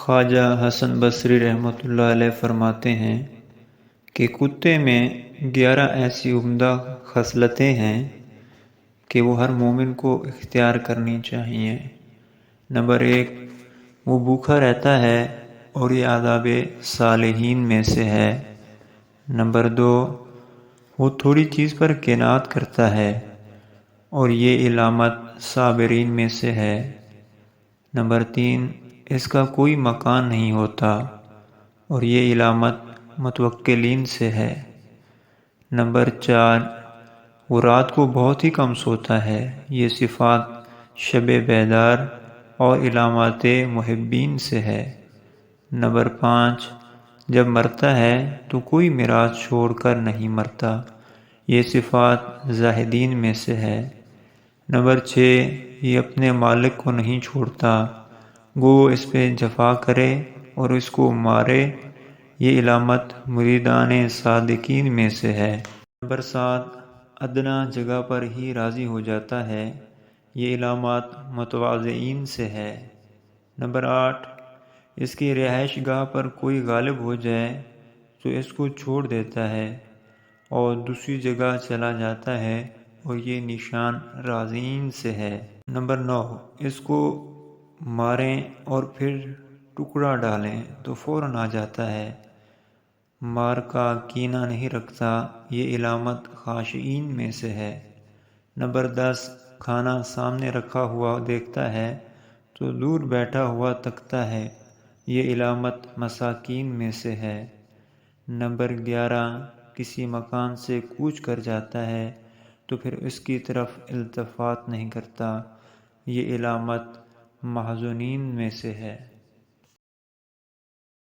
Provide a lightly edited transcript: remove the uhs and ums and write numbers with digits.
خواجہ حسن بصری رحمۃ اللہ علیہ فرماتے ہیں کہ کتے میں 11 ایسی عمدہ خصلتیں ہیں کہ وہ ہر مومن کو اختیار کرنی چاہیے۔ نمبر 1، وہ بھوکا رہتا ہے اور یہ آداب صالحین میں سے ہے۔ نمبر 2، وہ تھوڑی چیز پر قناعت کرتا ہے اور یہ علامت صابرین میں سے ہے۔ نمبر 3، اس کا کوئی مکان نہیں ہوتا اور یہ علامت متوکلین سے ہے۔ نمبر 4، وہ رات کو بہت ہی کم سوتا ہے، یہ صفات شب بیدار اور علامات محبین سے ہے۔ نمبر 5، جب مرتا ہے تو کوئی میراث چھوڑ کر نہیں مرتا، یہ صفات زاہدین میں سے ہے۔ نمبر 6، یہ اپنے مالک کو نہیں چھوڑتا، گو اس پہ جفا کرے اور اس کو مارے، یہ علامت مریدان صادقین میں سے ہے۔ نمبر 7، ادنیٰ جگہ پر ہی راضی ہو جاتا ہے، یہ علامات متواضعین سے ہے۔ نمبر 8، اس کی رہائش گاہ پر کوئی غالب ہو جائے تو اس کو چھوڑ دیتا ہے اور دوسری جگہ چلا جاتا ہے اور یہ نشان راضین سے ہے۔ نمبر 9، اس کو ماریں اور پھر ٹکڑا ڈالیں تو فوراً آ جاتا ہے، مار کا کینہ نہیں رکھتا، یہ علامت خاشعین میں سے ہے۔ نمبر 10، کھانا سامنے رکھا ہوا دیکھتا ہے تو دور بیٹھا ہوا تکتا ہے، یہ علامت مساکین میں سے ہے۔ نمبر 11، کسی مکان سے کوچ کر جاتا ہے تو پھر اس کی طرف التفات نہیں کرتا، یہ علامت محزونین میں سے ہے۔